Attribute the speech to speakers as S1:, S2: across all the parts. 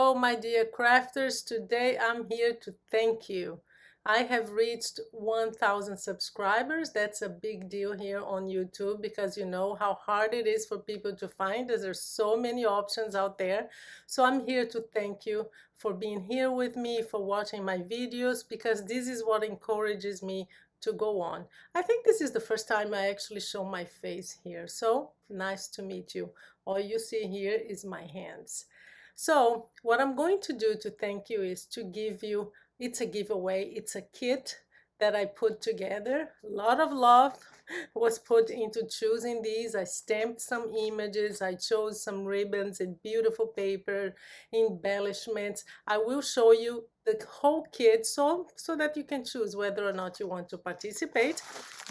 S1: Hello, my dear crafters. Today I'm here to thank you. I have reached 1,000 subscribers. That's a big deal here on YouTube because you know how hard it is for people to find as there's so many options out there. So I'm here to thank you for being here with me, for watching my videos, because this is what encourages me to go on. I think this is the first time I actually show my face here. So nice to meet you. All you see here is my hands. So what I'm going to do to thank you is to give you, it's a giveaway, it's a kit that I put together. A lot of love was put into choosing these. I stamped some images, I chose some ribbons and beautiful paper, embellishments. I will show you the whole kit so that you can choose whether or not you want to participate.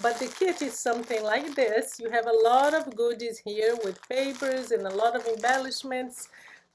S1: But the kit is something like this. You have a lot of goodies here with papers and a lot of embellishments.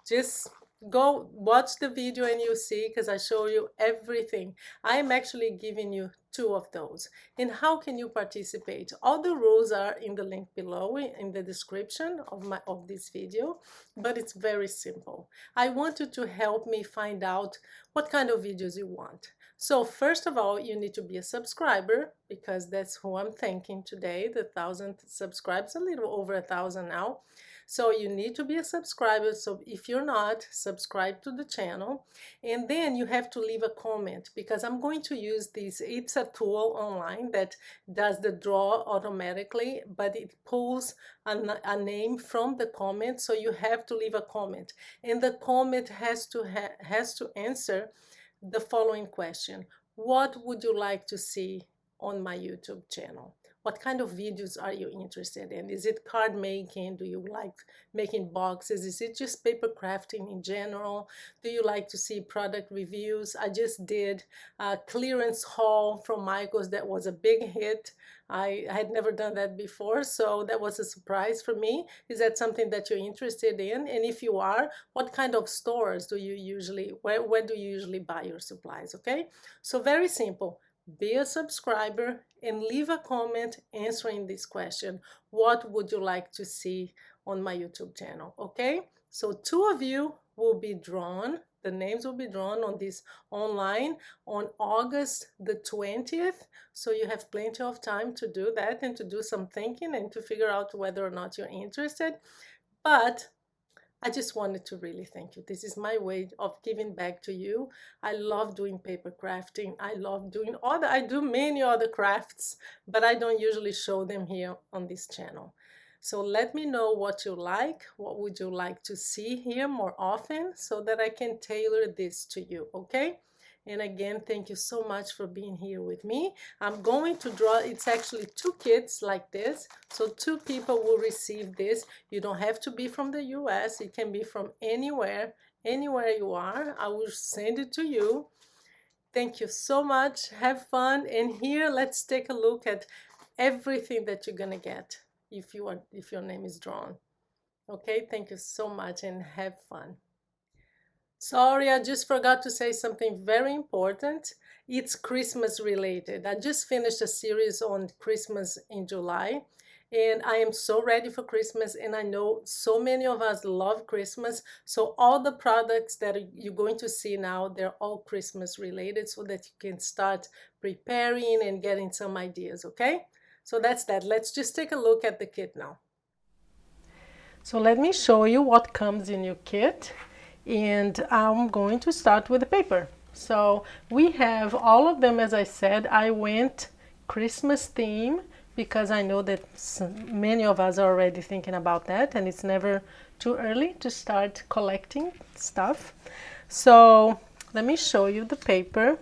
S1: Just go watch the video and you'll see, because I show you everything. I'm actually giving you 2 of those. And how can you participate? All the rules are in the link below in the description of this video, but it's very simple. I want you to help me find out what kind of videos you want. So first of all, you need to be a subscriber, because that's who I'm thanking today. The 1,000 subscribers, a little over 1,000 now. So you need to be a subscriber. So if you're not, subscribe to the channel. And then you have to leave a comment, because I'm going to use this. It's a tool online that does the draw automatically, but it pulls a name from the comment. So you have to leave a comment. And the comment has to answer the following question. What would you like to see on my YouTube channel? What kind of videos are you interested in? Is it card making? Do you like making boxes? Is it just paper crafting in general? Do you like to see product reviews? I just did a clearance haul from Michael's that was a big hit. I had never done that before, so that was a surprise for me. Is that something that you're interested in? And if you are, what kind of stores do you usually, where do you usually buy your supplies, okay? So very simple. Be a subscriber and leave a comment answering this question. What would you like to see on my YouTube channel? Okay, so 2 of you will be drawn. The names will be drawn on this online on August the 20th. So you have plenty of time to do that and to do some thinking and to figure out whether or not you're interested. But I just wanted to really thank you. This is my way of giving back to you. I love doing paper crafting. I love doing I do many other crafts, but I don't usually show them here on this channel. So let me know what you like. What would you like to see here more often, so that I can tailor this to you, okay? And again, thank you so much for being here with me. I'm going to draw, it's actually 2 kits like this. So 2 people will receive this. You don't have to be from the US. It can be from anywhere you are. I will send it to you. Thank you so much. Have fun. And here, let's take a look at everything that you're gonna get if your name is drawn. Okay, thank you so much and have fun. Sorry, I just forgot to say something very important. It's Christmas related. I just finished a series on Christmas in July, and I am so ready for Christmas, and I know so many of us love Christmas. So all the products that you're going to see now, they're all Christmas related, so that you can start preparing and getting some ideas, okay? So that's that. Let's just take a look at the kit now. So let me show you what comes in your kit. And I'm going to start with the paper. So we have all of them. As I said, I went Christmas theme because I know that many of us are already thinking about that, and it's never too early to start collecting stuff. So let me show you the paper.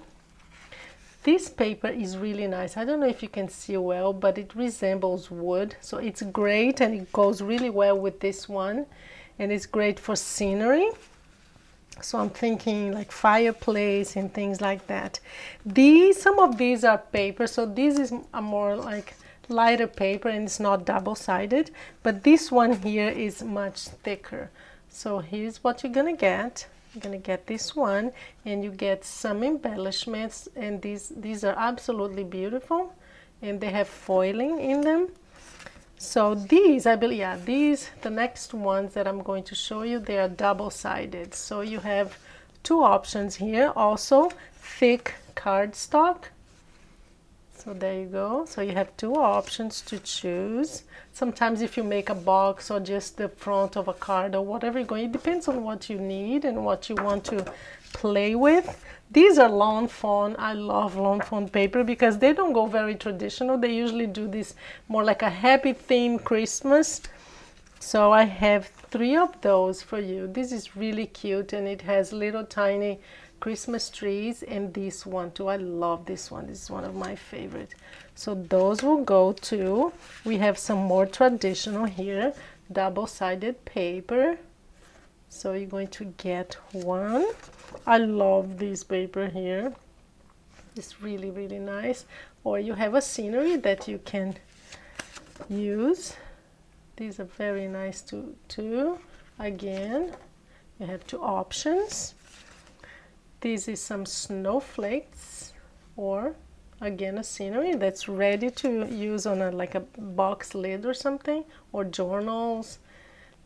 S1: This paper is really nice. I don't know if you can see well, but it resembles wood. So it's great, and it goes really well with this one, and it's great for scenery. So I'm thinking like fireplace and things like that. Some of these are paper, so this is a more like lighter paper, and it's not double-sided, but this one here is much thicker. So here's what you're gonna get. You're gonna get this one, and you get some embellishments, and these are absolutely beautiful, and they have foiling in them. So these, I believe, the next ones that I'm going to show you, they are double-sided. So you have two options here. Also thick cardstock. So there you go. So you have two options to choose. Sometimes if you make a box or just the front of a card or whatever you're going, it depends on what you need and what you want to play with. These are lawn fawn. I love lawn fawn paper because they don't go very traditional. They usually do this more like a happy theme Christmas. So I have 3 of those for you. This is really cute and it has little tiny Christmas trees, and this one too. I love this one. This is one of my favorite. So those will go to, we have some more traditional here, double-sided paper. So you're going to get one. I love this paper here. It's really, really nice. Or you have a scenery that you can use. These are very nice too. Again, you have 2 options. This is some snowflakes, or again a scenery that's ready to use on like a box lid or something, or journals.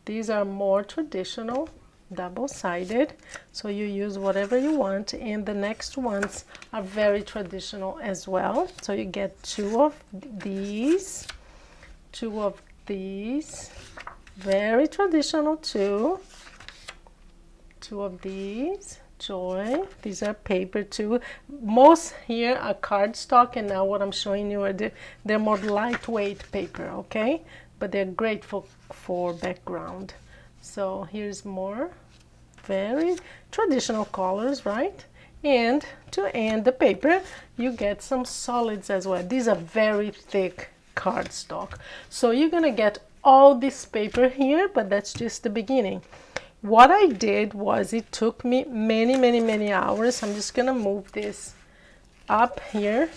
S1: These are more traditional, double-sided, so you use whatever you want. And the next ones are very traditional as well. So you get 2 of these, 2 of these, very traditional too, 2 of these. Joy. These are paper too. Most here are cardstock, and now what I'm showing you are they're more lightweight paper, okay? But they're great for background. So here's more very traditional colors, right? And to end the paper, you get some solids as well. These are very thick cardstock. So you're gonna get all this paper here, but that's just the beginning. What I did was, it took me many hours. I'm just gonna move this up here,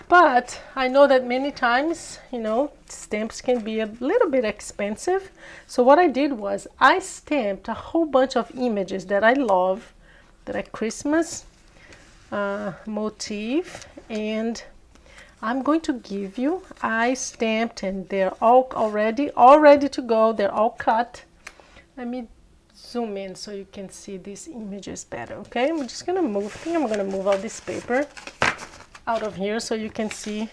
S1: but I know that many times, you know, stamps can be a little bit expensive. So what I did was, I stamped a whole bunch of images that I love, that are Christmas motif, and I'm going to give you, I stamped, and they're all ready to go. They're all cut. Let me zoom in so you can see these images better, okay? I'm just gonna move, I'm gonna move all this paper out of here so you can see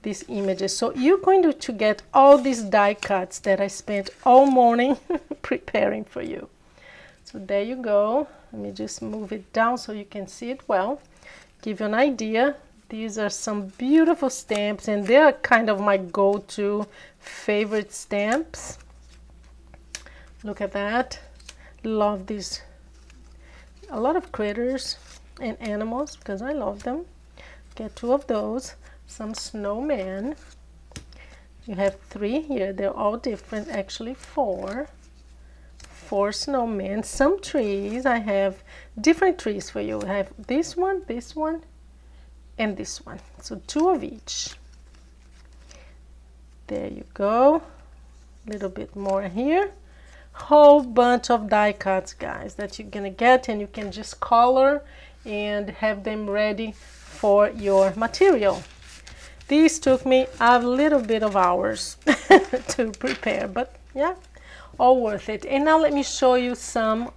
S1: these images. So you're going to get all these die cuts that I spent all morning preparing for you. So there you go. Let me just move it down so you can see it well. Give you an idea. These are some beautiful stamps, and they're kind of my go-to favorite stamps. Look at that. Love these. A lot of critters and animals because I love them. Get 2 of those. Some snowmen. You have 3 here. They're all different. Actually 4 snowmen. Some trees. I have different trees for you. I have this one, and this one. So 2 of each. There you go. A little bit more here. Whole bunch of die cuts, guys, that you're gonna get, and you can just color and have them ready for your material. These took me a little bit of hours to prepare, but yeah, all worth it. And now let me show you some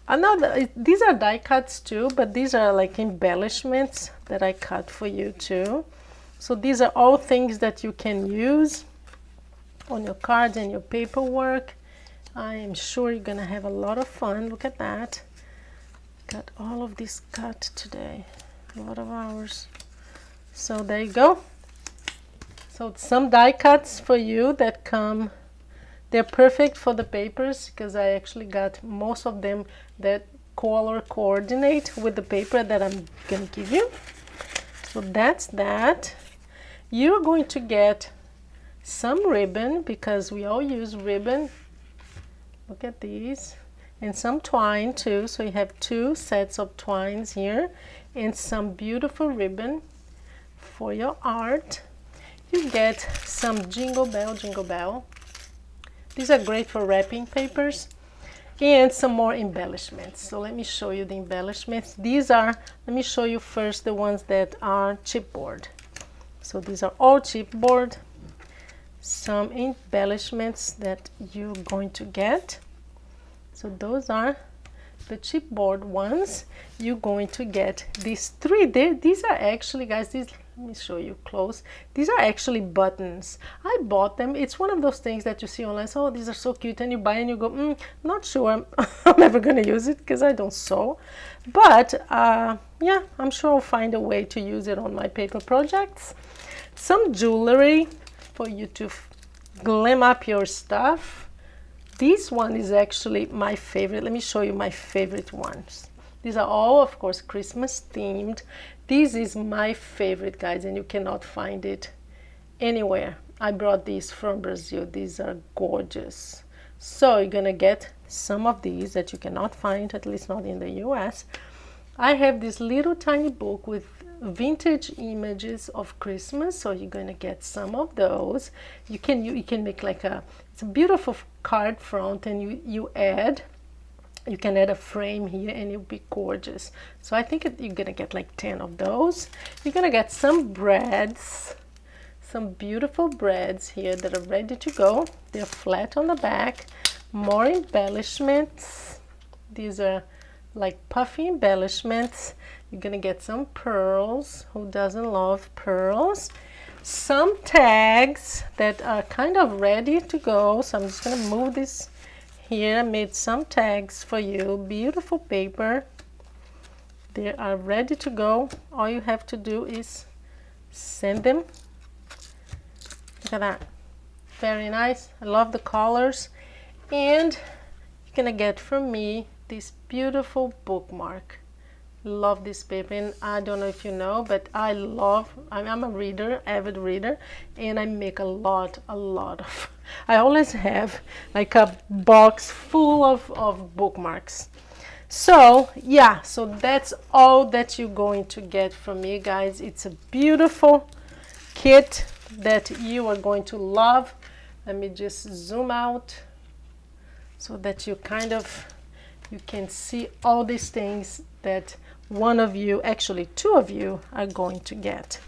S1: these are die cuts too, but these are like embellishments that I cut for you too. So these are all things that you can use on your cards and your paperwork. I am sure you're gonna have a lot of fun. Look at that. Got all of this cut today. A lot of hours. So there you go. So some die cuts for you that come. They're perfect for the papers because I actually got most of them that color coordinate with the paper that I'm gonna give you. So that's that. You're going to get some ribbon because we all use ribbon. Look at these. And some twine too. So you have 2 sets of twines here and some beautiful ribbon for your art. You get some jingle bell. These are great for wrapping papers, and some more embellishments. So let me show you the embellishments. These are, let me show you first the ones that are chipboard. So these are all chipboard. Some embellishments that you're going to get. So those are the chipboard ones, you're going to get these three. These are actually, guys, these, let me show you close. These are actually buttons. I bought them. It's one of those things that you see online. So, oh, these are so cute, and you buy and you go, not sure. I'm never going to use it because I don't sew. But yeah, I'm sure I'll find a way to use it on my paper projects. Some jewelry for you to glam up your stuff. This one is actually my favorite. Let me show you my favorite ones. These are all, of course, Christmas themed. This is my favorite, guys, and you cannot find it anywhere. I brought these from Brazil. These are gorgeous. So you're gonna get some of these that you cannot find, at least not in the US. I have this little tiny book with vintage images of Christmas, so you're going to get some of those. You can make like it's a beautiful card front, and you can add a frame here and it'll be gorgeous. So I think you're going to get like 10 of those. You're going to get some breads, some beautiful breads here that are ready to go. They're flat on the back. More embellishments. These are like puffy embellishments. You're gonna get some pearls. Who doesn't love pearls? Some tags that are kind of ready to go. So I'm just gonna move this here. I made some tags for you. Beautiful paper. They are ready to go. All you have to do is send them. Look at that. Very nice. I love the colors. And you're gonna get from me this beautiful bookmark. Love this paper, and I don't know if you know, but I'm a reader, avid reader, and I make a lot of, I always have like a box full of bookmarks. So yeah, so that's all that you're going to get from me, guys. It's a beautiful kit that you are going to love. Let me just zoom out so that you can see all these things that one of you, actually two of you, are going to get.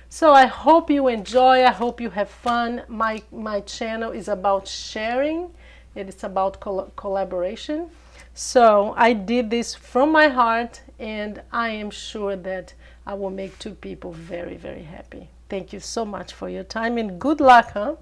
S1: So I hope you enjoy. I hope you have fun. My channel is about sharing. It's about collaboration. So I did this from my heart, and I am sure that I will make two people very, very happy. Thank you so much for your time, and good luck, huh?